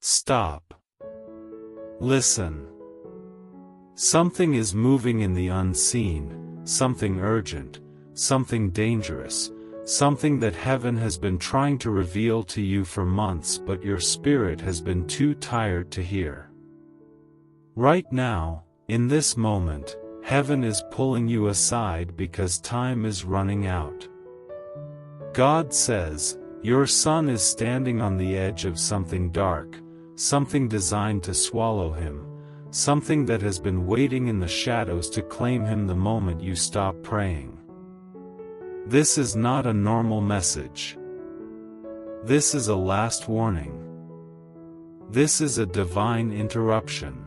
Stop. Listen. Something is moving in the unseen, something urgent, something dangerous, something that heaven has been trying to reveal to you for months but your spirit has been too tired to hear. Right now, in this moment, heaven is pulling you aside because time is running out. God says, your son is standing on the edge of something dark, something designed to swallow him, something that has been waiting in the shadows to claim him the moment you stop praying. This is not a normal message. This is a last warning. This is a divine interruption.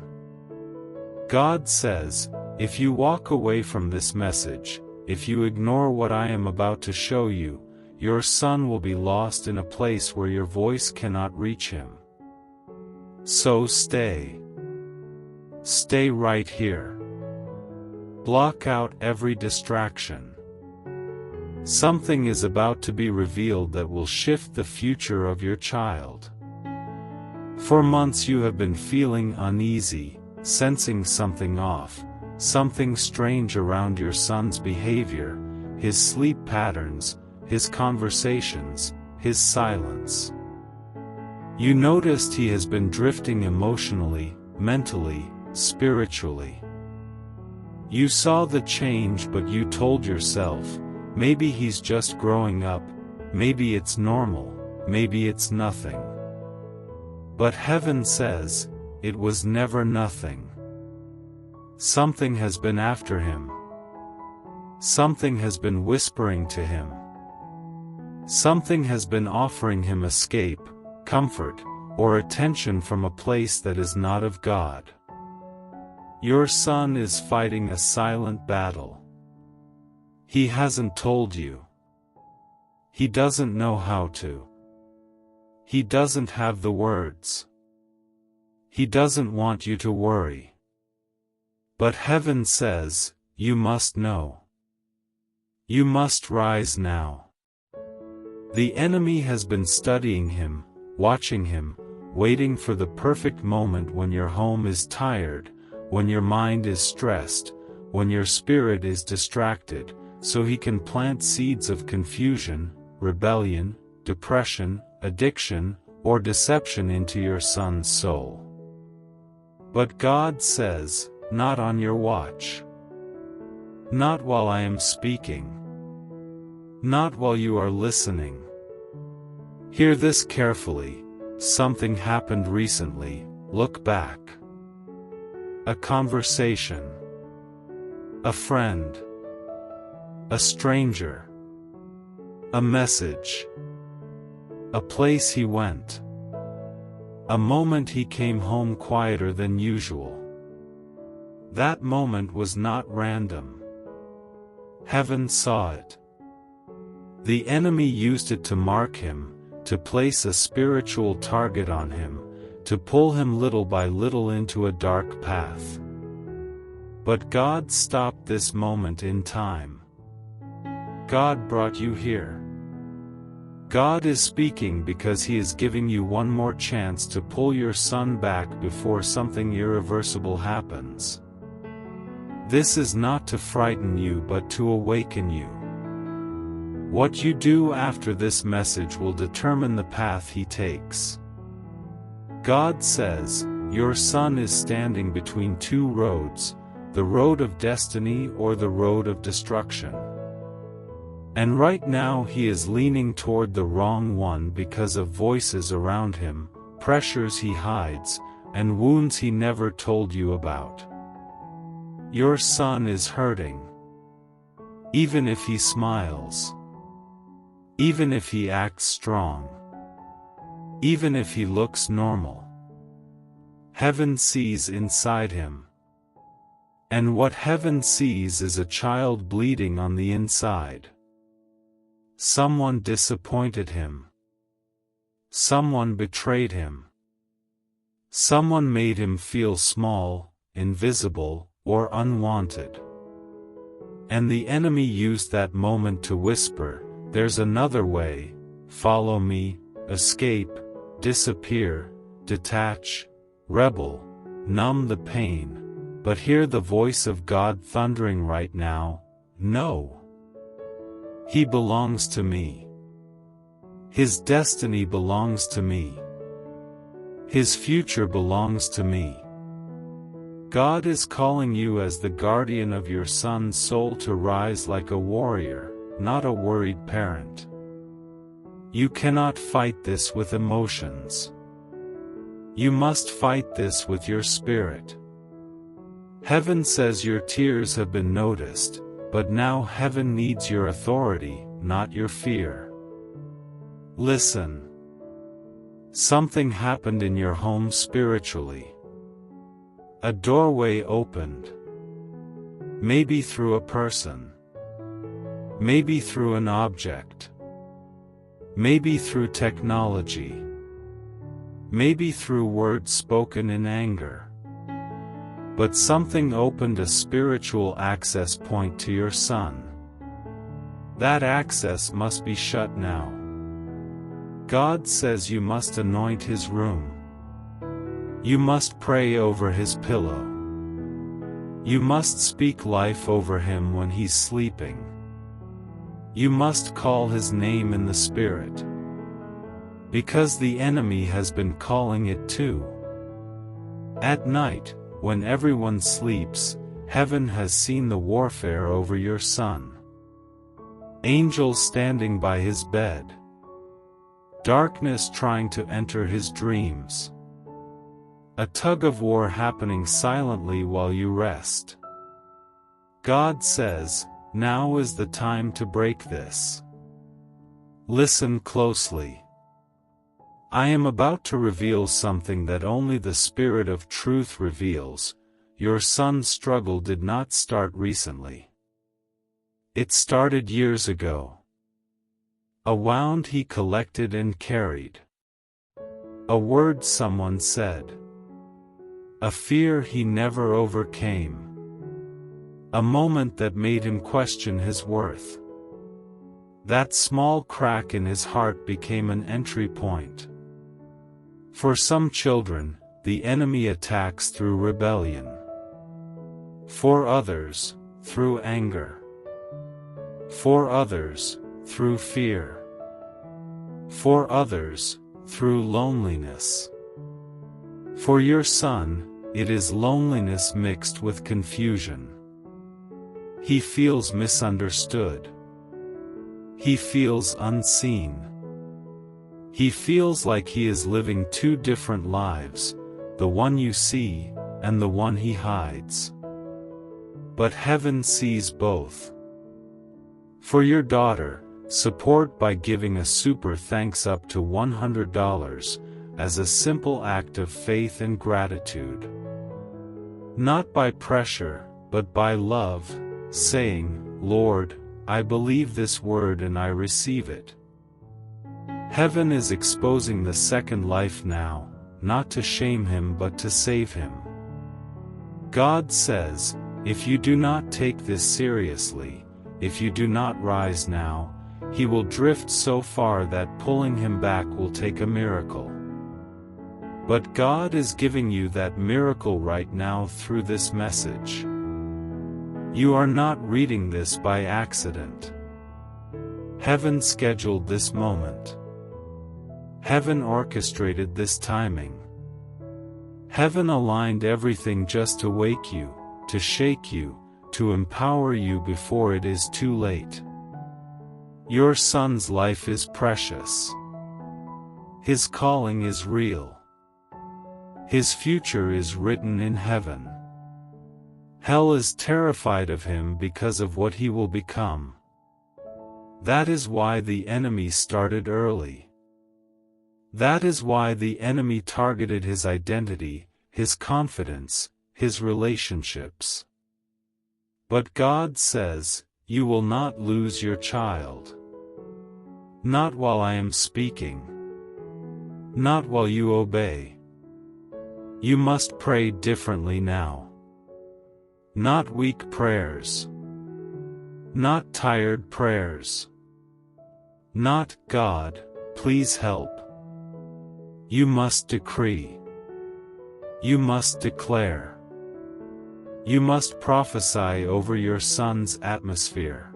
God says, if you walk away from this message, if you ignore what I am about to show you, your son will be lost in a place where your voice cannot reach him. So stay. Stay right here. Block out every distraction. Something is about to be revealed that will shift the future of your child. For months you have been feeling uneasy, sensing something off, something strange around your son's behavior, his sleep patterns, his conversations, his silence. You noticed he has been drifting emotionally, mentally, spiritually. You saw the change but you told yourself, maybe he's just growing up, maybe it's normal, maybe it's nothing. But heaven says, it was never nothing. Something has been after him. Something has been whispering to him. Something has been offering him escape, comfort, or attention from a place that is not of God. Your son is fighting a silent battle. He hasn't told you. He doesn't know how to. He doesn't have the words. He doesn't want you to worry. But heaven says, you must know. You must rise now. The enemy has been studying him, watching him, waiting for the perfect moment when your home is tired, when your mind is stressed, when your spirit is distracted, so he can plant seeds of confusion, rebellion, depression, addiction, or deception into your son's soul. But God says, not on your watch. Not while I am speaking. Not while you are listening. Hear this carefully. Something happened recently. Look back. A conversation. A friend. A stranger. A message. A place he went. A moment he came home quieter than usual. That moment was not random. Heaven saw it. The enemy used it to mark him, to place a spiritual target on him, to pull him little by little into a dark path. But God stopped this moment in time. God brought you here. God is speaking because He is giving you one more chance to pull your son back before something irreversible happens. This is not to frighten you but to awaken you. What you do after this message will determine the path he takes. God says, your son is standing between two roads, the road of destiny or the road of destruction. And right now he is leaning toward the wrong one because of voices around him, pressures he hides, and wounds he never told you about. Your son is hurting. Even if he smiles. Even if he acts strong. Even if he looks normal. Heaven sees inside him. And what heaven sees is a child bleeding on the inside. Someone disappointed him. Someone betrayed him. Someone made him feel small, invisible, or unwanted. And the enemy used that moment to whisper, there's another way, follow me, escape, disappear, detach, rebel, numb the pain, but hear the voice of God thundering right now, no. He belongs to me. His destiny belongs to me. His future belongs to me. God is calling you as the guardian of your son's soul to rise like a warrior, not a worried parent. You cannot fight this with emotions. You must fight this with your spirit. Heaven says your tears have been noticed, but now heaven needs your authority, not your fear. Listen. Something happened in your home spiritually. A doorway opened. Maybe through a person. Maybe through an object. Maybe through technology. Maybe through words spoken in anger. But something opened a spiritual access point to your son. That access must be shut now. God says you must anoint his room. You must pray over his pillow. You must speak life over him when he's sleeping. You must call his name in the Spirit. Because the enemy has been calling it too. At night, when everyone sleeps, heaven has seen the warfare over your son. Angels standing by his bed. Darkness trying to enter his dreams. A tug-of-war happening silently while you rest. God says, now is the time to break this. Listen closely. I am about to reveal something that only the Spirit of Truth reveals. Your son's struggle did not start recently. It started years ago. A wound he collected and carried. A word someone said. A fear he never overcame. A moment that made him question his worth. That small crack in his heart became an entry point. For some children, the enemy attacks through rebellion. For others, through anger. For others, through fear. For others, through loneliness. For your son, it is loneliness mixed with confusion. He feels misunderstood. He feels unseen. He feels like he is living two different lives, the one you see, and the one he hides. But heaven sees both. For your daughter, support by giving a super thanks up to $100, as a simple act of faith and gratitude. Not by pressure, but by love, saying, Lord, I believe this word and I receive it. Heaven is exposing the second life now, not to shame him but to save him. God says, if you do not take this seriously, if you do not rise now, he will drift so far that pulling him back will take a miracle. But God is giving you that miracle right now through this message. You are not reading this by accident. Heaven scheduled this moment. Heaven orchestrated this timing. Heaven aligned everything just to wake you, to shake you, to empower you before it is too late. Your son's life is precious. His calling is real. His future is written in heaven. Hell is terrified of him because of what he will become. That is why the enemy started early. That is why the enemy targeted his identity, his confidence, his relationships. But God says, you will not lose your child. Not while I am speaking. Not while you obey. You must pray differently now. Not weak prayers. Not tired prayers. Not, God, please help. You must decree. You must declare. You must prophesy over your son's atmosphere.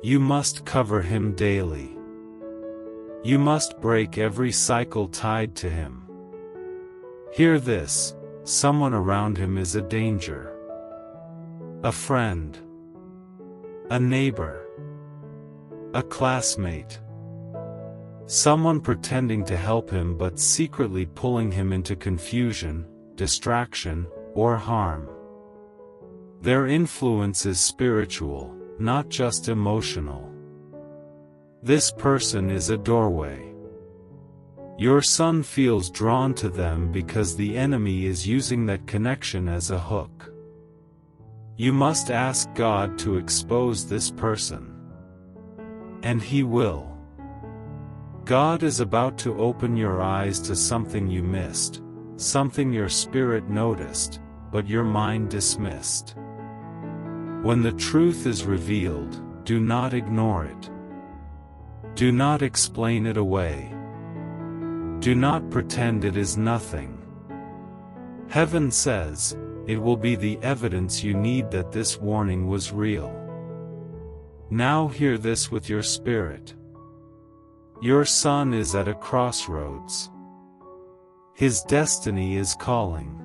You must cover him daily. You must break every cycle tied to him. Hear this: someone around him is a danger. A friend. A neighbor. A classmate. Someone pretending to help him but secretly pulling him into confusion, distraction, or harm. Their influence is spiritual, not just emotional. This person is a doorway. Your son feels drawn to them because the enemy is using that connection as a hook. You must ask God to expose this person. And He will. God is about to open your eyes to something you missed, something your spirit noticed, but your mind dismissed. When the truth is revealed, do not ignore it. Do not explain it away. Do not pretend it is nothing. Heaven says, it will be the evidence you need that this warning was real. Now hear this with your spirit. Your son is at a crossroads. His destiny is calling.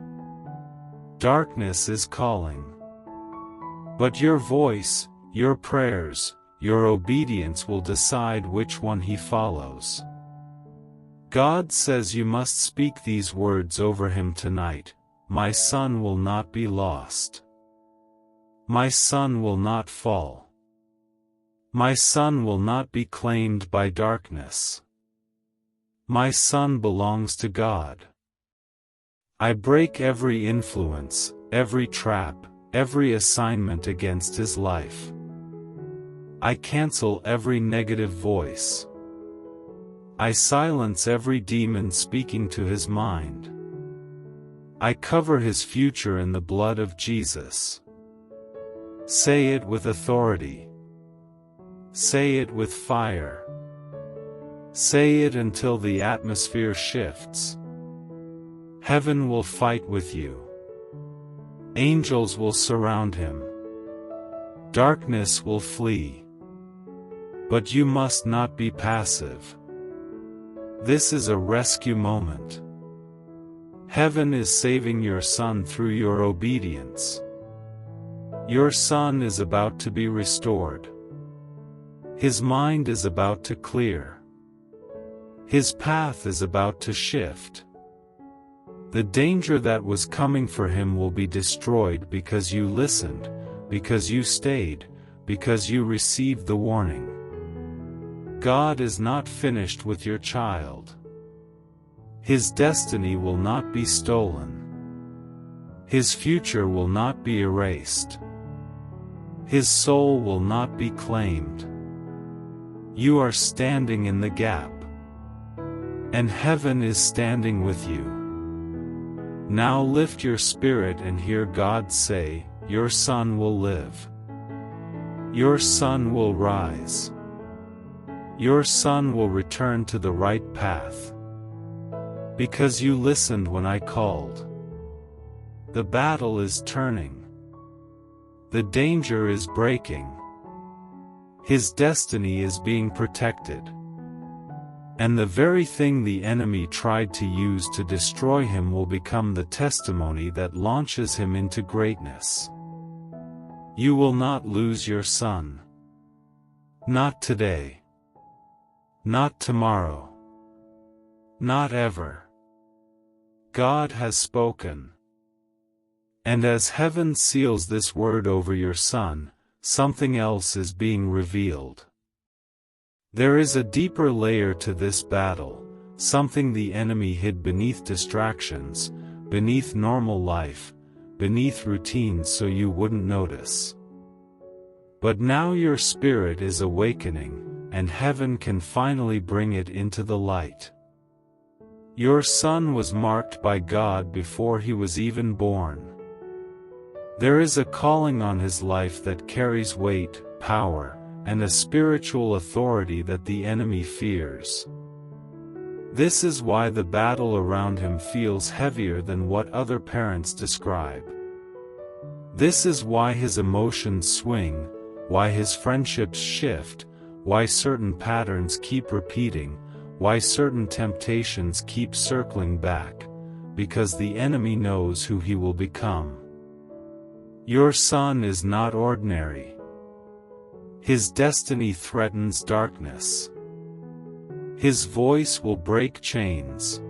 Darkness is calling. But your voice, your prayers, your obedience will decide which one he follows. God says you must speak these words over him tonight: my son will not be lost. My son will not fall. My son will not be claimed by darkness. My son belongs to God. I break every influence, every trap, every assignment against his life. I cancel every negative voice. I silence every demon speaking to his mind. I cover his future in the blood of Jesus. Say it with authority. Say it with fire. Say it until the atmosphere shifts. Heaven will fight with you. Angels will surround him. Darkness will flee. But you must not be passive. This is a rescue moment. Heaven is saving your son through your obedience. Your son is about to be restored. His mind is about to clear. His path is about to shift. The danger that was coming for him will be destroyed because you listened, because you stayed, because you received the warning. God is not finished with your child. His destiny will not be stolen. His future will not be erased. His soul will not be claimed. You are standing in the gap. And heaven is standing with you. Now lift your spirit and hear God say, your son will live. Your son will rise. Your son will return to the right path. Because you listened when I called. The battle is turning. The danger is breaking. His destiny is being protected. And the very thing the enemy tried to use to destroy him will become the testimony that launches him into greatness. You will not lose your son. Not today. Not tomorrow. Not ever. God has spoken. And as heaven seals this word over your son, something else is being revealed. There is a deeper layer to this battle, something the enemy hid beneath distractions, beneath normal life, beneath routines so you wouldn't notice. But now your spirit is awakening, and heaven can finally bring it into the light. Your son was marked by God before he was even born. There is a calling on his life that carries weight, power, and a spiritual authority that the enemy fears. This is why the battle around him feels heavier than what other parents describe. This is why his emotions swing, why his friendships shift, why certain patterns keep repeating, why certain temptations keep circling back, because the enemy knows who he will become. Your son is not ordinary. His destiny threatens darkness. His voice will break chains.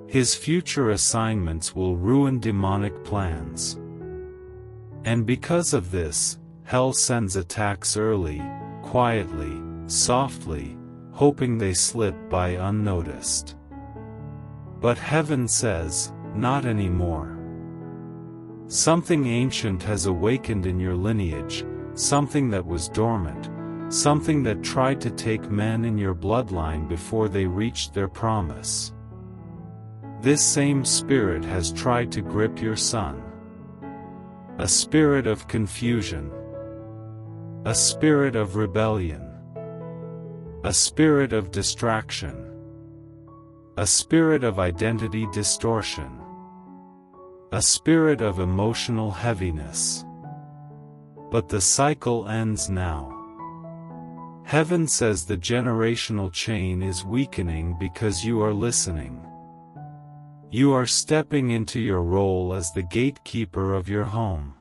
His future assignments will ruin demonic plans. And because of this, hell sends attacks early, quietly, softly, hoping they slip by unnoticed. But heaven says, not anymore. Something ancient has awakened in your lineage, something that was dormant, something that tried to take men in your bloodline before they reached their promise. This same spirit has tried to grip your son. A spirit of confusion. A spirit of rebellion. A spirit of distraction. A spirit of identity distortion. A spirit of emotional heaviness. But the cycle ends now. Heaven says the generational chain is weakening because you are listening. You are stepping into your role as the gatekeeper of your home.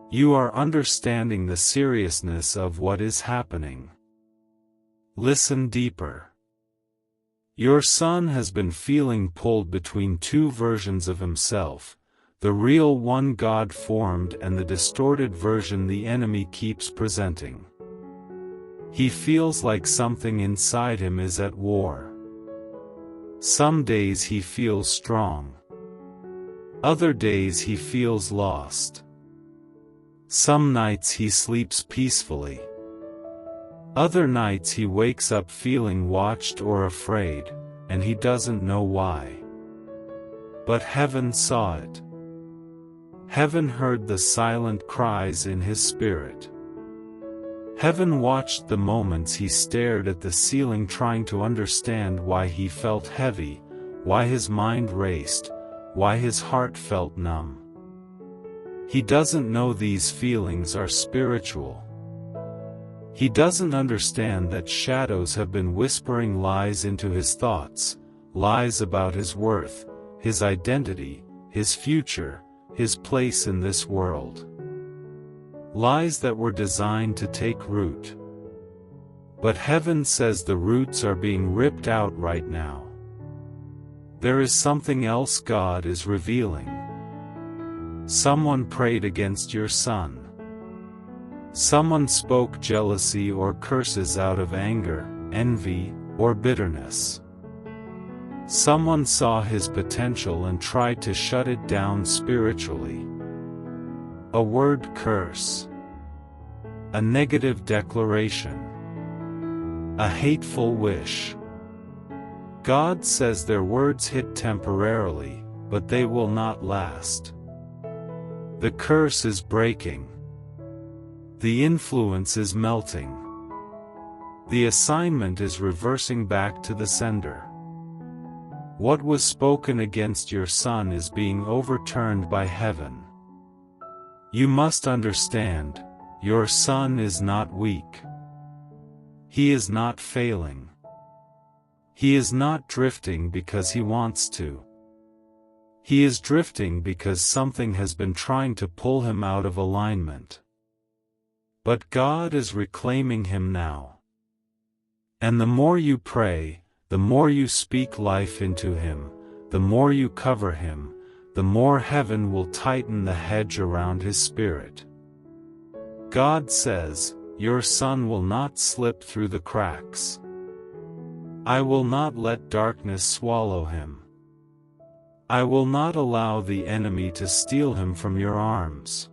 You are understanding the seriousness of what is happening. Listen deeper. Your son has been feeling pulled between two versions of himself, the real one God formed and the distorted version the enemy keeps presenting. He feels like something inside him is at war. Some days he feels strong. Other days he feels lost. Some nights he sleeps peacefully. Other nights he wakes up feeling watched or afraid, and he doesn't know why. But heaven saw it. Heaven heard the silent cries in his spirit. Heaven watched the moments he stared at the ceiling trying to understand why he felt heavy, why his mind raced, why his heart felt numb. He doesn't know these feelings are spiritual. He doesn't understand that shadows have been whispering lies into his thoughts, lies about his worth, his identity, his future, his place in this world. Lies that were designed to take root. But heaven says the roots are being ripped out right now. There is something else God is revealing. Someone prayed against your son. Someone spoke jealousy or curses out of anger, envy, or bitterness. Someone saw his potential and tried to shut it down spiritually. A word curse. A negative declaration. A hateful wish. God says their words hit temporarily, but they will not last. The curse is breaking. The influence is melting. The assignment is reversing back to the sender. What was spoken against your son is being overturned by heaven. You must understand, your son is not weak. He is not failing. He is not drifting because he wants to. He is drifting because something has been trying to pull him out of alignment. But God is reclaiming him now. And the more you pray, the more you speak life into him, the more you cover him, the more heaven will tighten the hedge around his spirit. God says, your son will not slip through the cracks. I will not let darkness swallow him. I will not allow the enemy to steal him from your arms.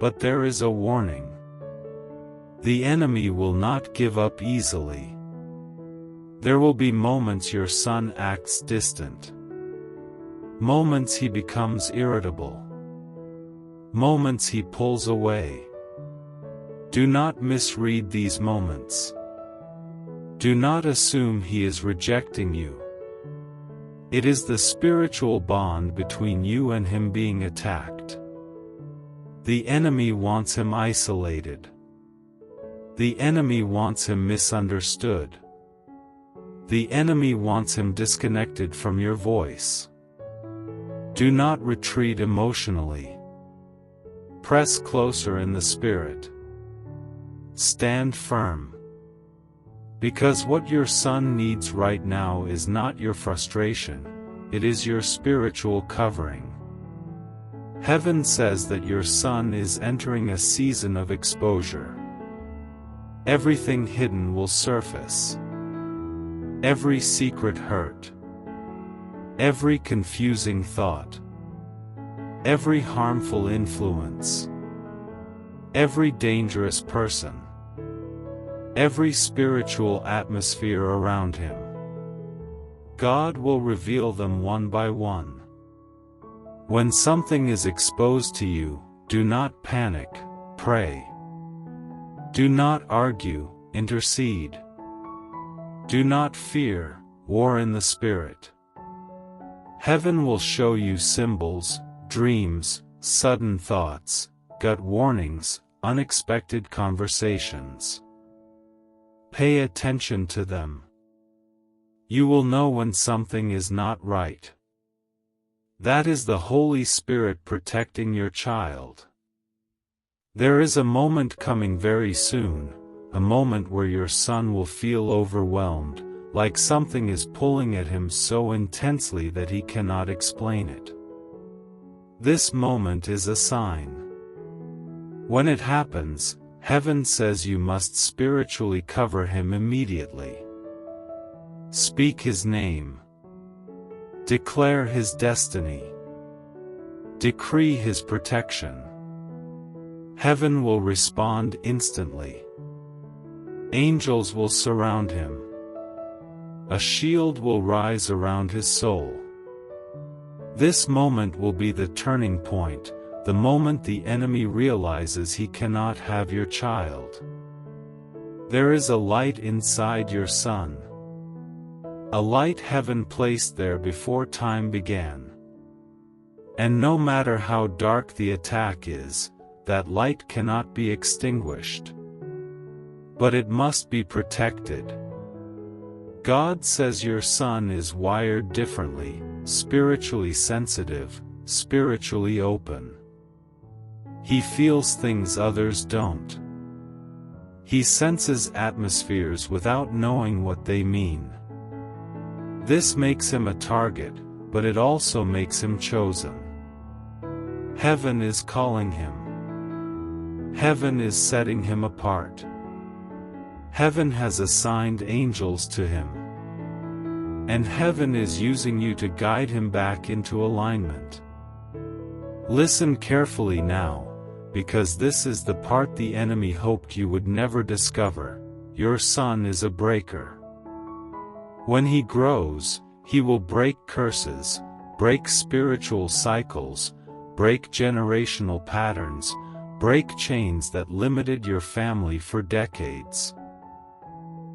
But there is a warning. The enemy will not give up easily. There will be moments your son acts distant. Moments he becomes irritable. Moments he pulls away. Do not misread these moments. Do not assume he is rejecting you. It is the spiritual bond between you and him being attacked. The enemy wants him isolated. The enemy wants him misunderstood. The enemy wants him disconnected from your voice. Do not retreat emotionally. Press closer in the spirit. Stand firm. Because what your son needs right now is not your frustration, it is your spiritual covering. Heaven says that your son is entering a season of exposure. Everything hidden will surface. Every secret hurt. Every confusing thought. Every harmful influence. Every dangerous person. Every spiritual atmosphere around him. God will reveal them one by one. When something is exposed to you, do not panic, pray. Do not argue, intercede. Do not fear, war in the spirit. Heaven will show you symbols, dreams, sudden thoughts, gut warnings, unexpected conversations. Pay attention to them. You will know when something is not right. That is the Holy Spirit protecting your child. There is a moment coming very soon, a moment where your son will feel overwhelmed, like something is pulling at him so intensely that he cannot explain it. This moment is a sign. When it happens, Heaven says you must spiritually cover him immediately. Speak his name. Declare his destiny. Decree his protection. Heaven will respond instantly. Angels will surround him. A shield will rise around his soul. This moment will be the turning point, the moment the enemy realizes he cannot have your child. There is a light inside your son. A light heaven placed there before time began. And no matter how dark the attack is, that light cannot be extinguished. But it must be protected. God says your son is wired differently, spiritually sensitive, spiritually open. He feels things others don't. He senses atmospheres without knowing what they mean. This makes him a target, but it also makes him chosen. Heaven is calling him. Heaven is setting him apart. Heaven has assigned angels to him. And heaven is using you to guide him back into alignment. Listen carefully now, because this is the part the enemy hoped you would never discover. Your son is a breaker. When he grows, he will break curses, break spiritual cycles, break generational patterns, break chains that limited your family for decades.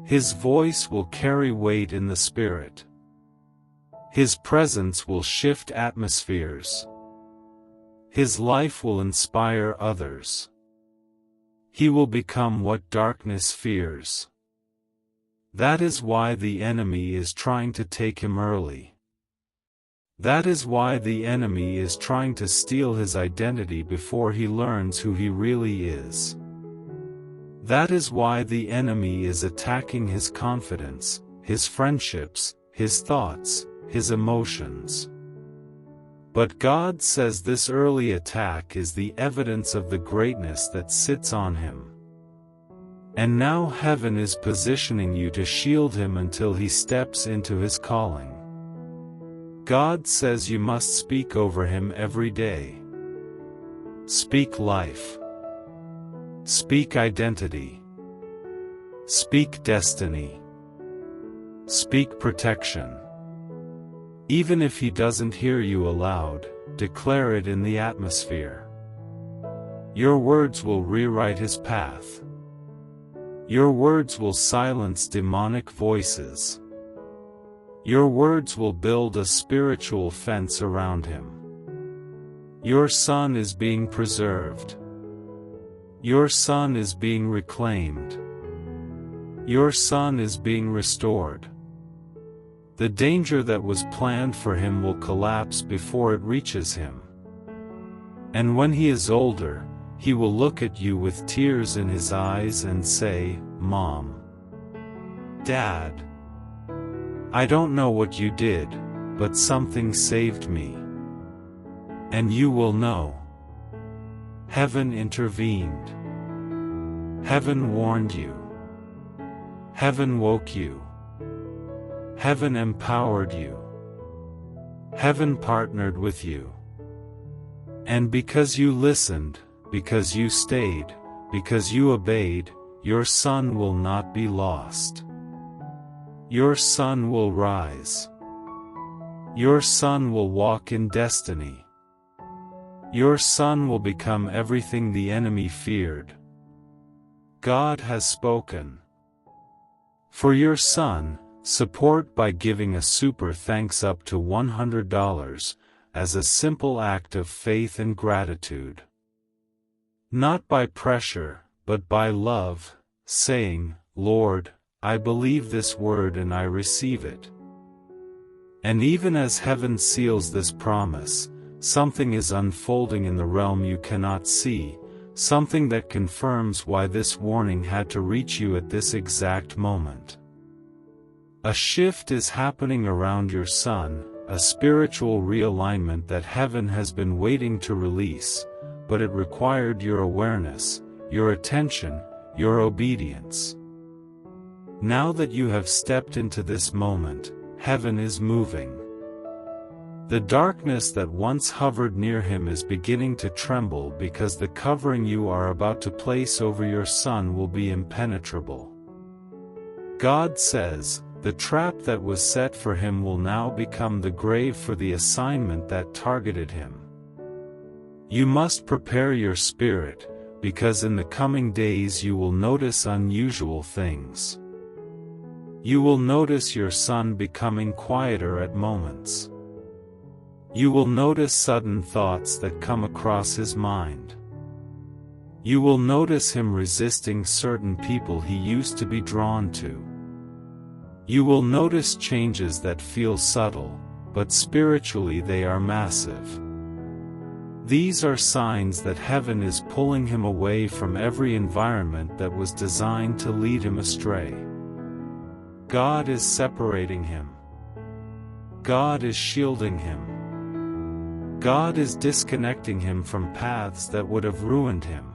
His voice will carry weight in the spirit. His presence will shift atmospheres. His life will inspire others. He will become what darkness fears. That is why the enemy is trying to take him early. That is why the enemy is trying to steal his identity before he learns who he really is. That is why the enemy is attacking his confidence, his friendships, his thoughts, his emotions. But God says this early attack is the evidence of the greatness that sits on him. And now heaven is positioning you to shield him until he steps into his calling. God says you must speak over him every day. Speak life. Speak identity. Speak destiny. Speak protection. Even if he doesn't hear you aloud, declare it in the atmosphere. Your words will rewrite his path. Your words will silence demonic voices. Your words will build a spiritual fence around him. Your son is being preserved. Your son is being reclaimed. Your son is being restored. The danger that was planned for him will collapse before it reaches him. And when he is older, he will look at you with tears in his eyes and say, "Mom, Dad, I don't know what you did, but something saved me." And you will know. Heaven intervened. Heaven warned you. Heaven woke you. Heaven empowered you. Heaven partnered with you. And because you listened, because you stayed, because you obeyed, your son will not be lost. Your son will rise. Your son will walk in destiny. Your son will become everything the enemy feared. God has spoken. For your son, support by giving a super thanks up to $100 as a simple act of faith and gratitude. Not by pressure, but by love, saying, "Lord, I believe this word and I receive it." And even as heaven seals this promise, something is unfolding in the realm you cannot see, something that confirms why this warning had to reach you at this exact moment. A shift is happening around your son, a spiritual realignment that heaven has been waiting to release, but it required your awareness, your attention, your obedience. Now that you have stepped into this moment, heaven is moving. The darkness that once hovered near him is beginning to tremble because the covering you are about to place over your son will be impenetrable. God says, the trap that was set for him will now become the grave for the assignment that targeted him. You must prepare your spirit, because in the coming days you will notice unusual things. You will notice your son becoming quieter at moments. You will notice sudden thoughts that come across his mind. You will notice him resisting certain people he used to be drawn to. You will notice changes that feel subtle, but spiritually they are massive. These are signs that heaven is pulling him away from every environment that was designed to lead him astray. God is separating him. God is shielding him. God is disconnecting him from paths that would have ruined him.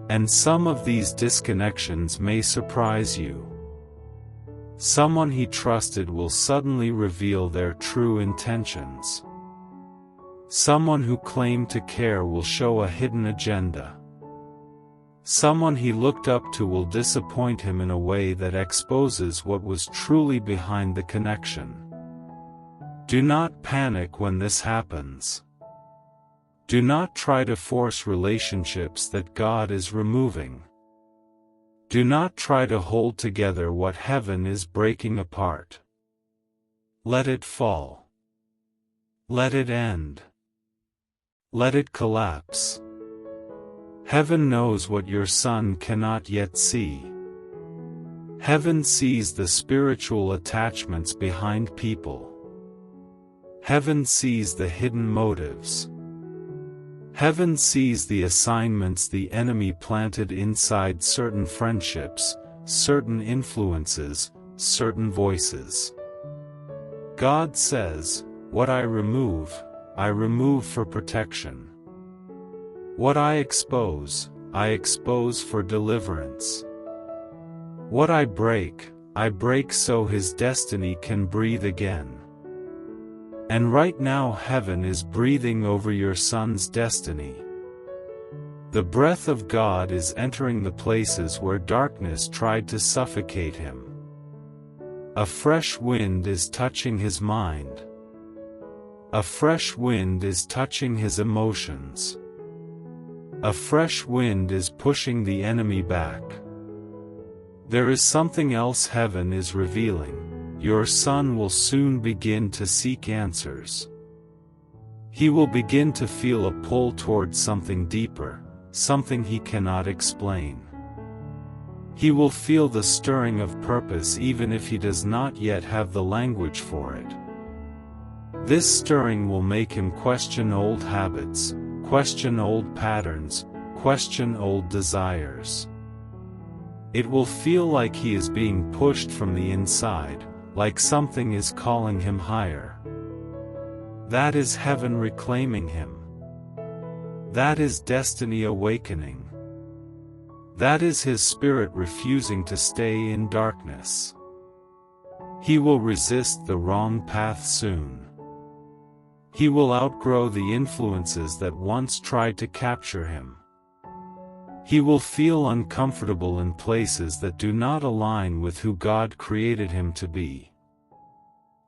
And some of these disconnections may surprise you. Someone he trusted will suddenly reveal their true intentions. Someone who claimed to care will show a hidden agenda. Someone he looked up to will disappoint him in a way that exposes what was truly behind the connection. Do not panic when this happens. Do not try to force relationships that God is removing. Do not try to hold together what heaven is breaking apart. Let it fall. Let it end. Let it collapse. Heaven knows what your son cannot yet see. Heaven sees the spiritual attachments behind people. Heaven sees the hidden motives. Heaven sees the assignments the enemy planted inside certain friendships, certain influences, certain voices. God says, "What I remove for protection. What I expose for deliverance. What I break so his destiny can breathe again." And right now heaven is breathing over your son's destiny. The breath of God is entering the places where darkness tried to suffocate him. A fresh wind is touching his mind. A fresh wind is touching his emotions. A fresh wind is pushing the enemy back. There is something else heaven is revealing. Your son will soon begin to seek answers. He will begin to feel a pull towards something deeper, something he cannot explain. He will feel the stirring of purpose even if he does not yet have the language for it. This stirring will make him question old habits, question old patterns, question old desires. It will feel like he is being pushed from the inside, like something is calling him higher. That is heaven reclaiming him. That is destiny awakening. That is his spirit refusing to stay in darkness. He will resist the wrong path soon. He will outgrow the influences that once tried to capture him. He will feel uncomfortable in places that do not align with who God created him to be.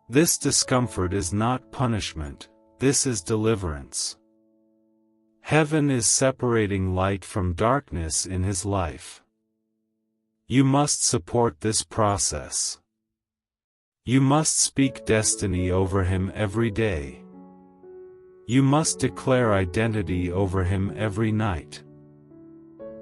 This discomfort is not punishment, this is deliverance. Heaven is separating light from darkness in his life. You must support this process. You must speak destiny over him every day. You must declare identity over him every night.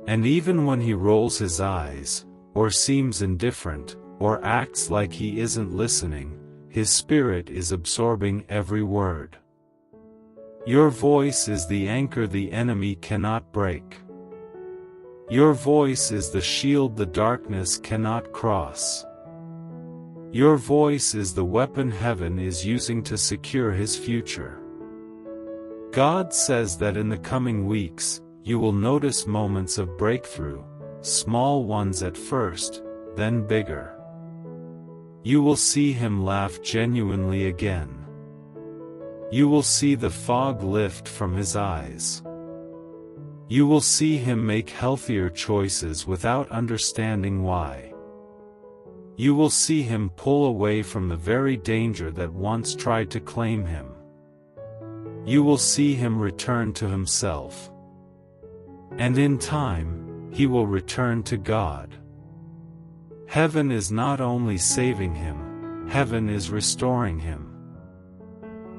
And even when he rolls his eyes, or seems indifferent, or acts like he isn't listening, his spirit is absorbing every word. Your voice is the anchor the enemy cannot break. Your voice is the shield the darkness cannot cross. Your voice is the weapon heaven is using to secure his future. God says that in the coming weeks, you will notice moments of breakthrough, small ones at first, then bigger. You will see him laugh genuinely again. You will see the fog lift from his eyes. You will see him make healthier choices without understanding why. You will see him pull away from the very danger that once tried to claim him. You will see him return to himself. And in time, he will return to God. Heaven is not only saving him, heaven is restoring him.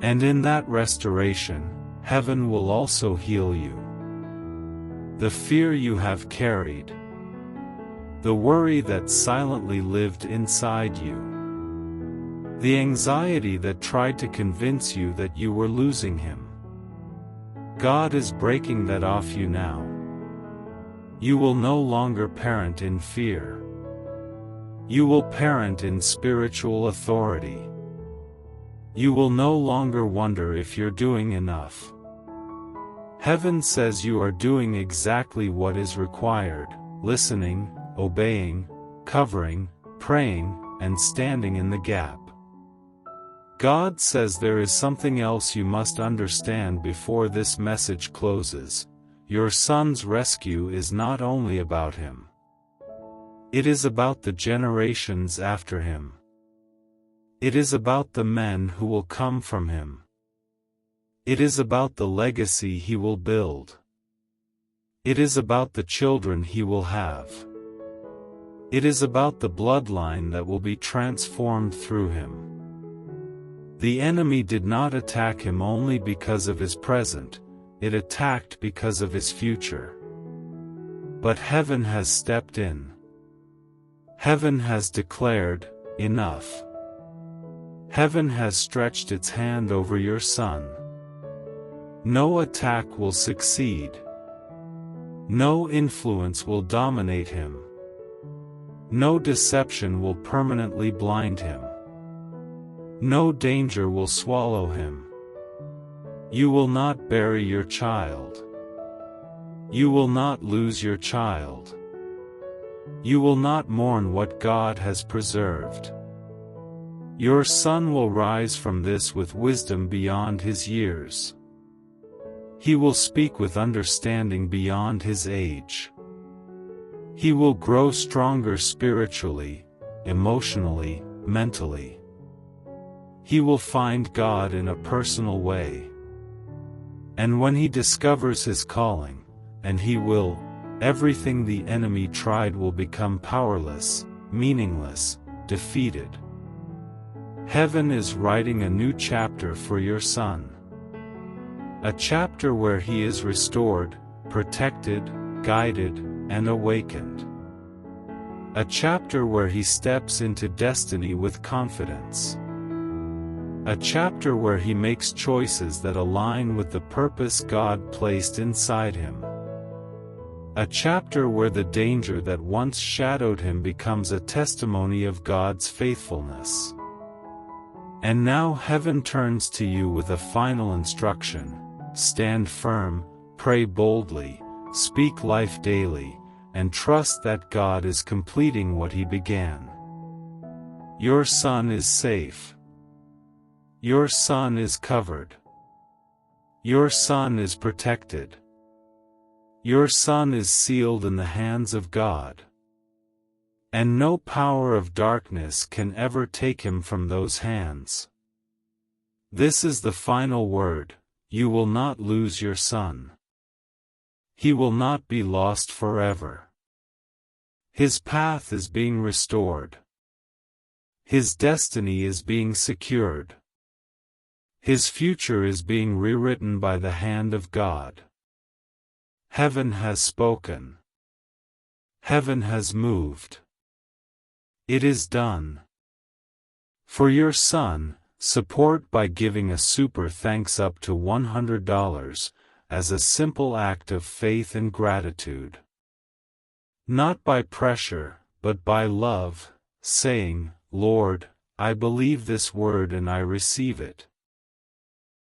And in that restoration, heaven will also heal you. The fear you have carried, the worry that silently lived inside you, the anxiety that tried to convince you that you were losing him. God is breaking that off you now. You will no longer parent in fear. You will parent in spiritual authority. You will no longer wonder if you're doing enough. Heaven says you are doing exactly what is required, listening, obeying, covering, praying, and standing in the gap. God says there is something else you must understand before this message closes. Your son's rescue is not only about him. It is about the generations after him. It is about the men who will come from him. It is about the legacy he will build. It is about the children he will have. It is about the bloodline that will be transformed through him. The enemy did not attack him only because of his present, it attacked because of his future. But heaven has stepped in. Heaven has declared, enough. Heaven has stretched its hand over your son. No attack will succeed. No influence will dominate him. No deception will permanently blind him. No danger will swallow him. You will not bury your child. You will not lose your child. You will not mourn what God has preserved. Your son will rise from this with wisdom beyond his years. He will speak with understanding beyond his age. He will grow stronger spiritually, emotionally, mentally. He will find God in a personal way. And when he discovers his calling, and he will, everything the enemy tried will become powerless, meaningless, defeated. Heaven is writing a new chapter for your son. A chapter where he is restored, protected, guided, and awakened. A chapter where he steps into destiny with confidence. A chapter where he makes choices that align with the purpose God placed inside him. A chapter where the danger that once shadowed him becomes a testimony of God's faithfulness. And now heaven turns to you with a final instruction: stand firm, pray boldly, speak life daily, and trust that God is completing what He began. Your son is safe. Your son is covered. Your son is protected. Your son is sealed in the hands of God. And no power of darkness can ever take him from those hands. This is the final word: you will not lose your son. He will not be lost forever. His path is being restored. His destiny is being secured. His future is being rewritten by the hand of God. Heaven has spoken. Heaven has moved. It is done. For your son, support by giving a super thanks up to $100, as a simple act of faith and gratitude. Not by pressure, but by love, saying, Lord, I believe this word and I receive it.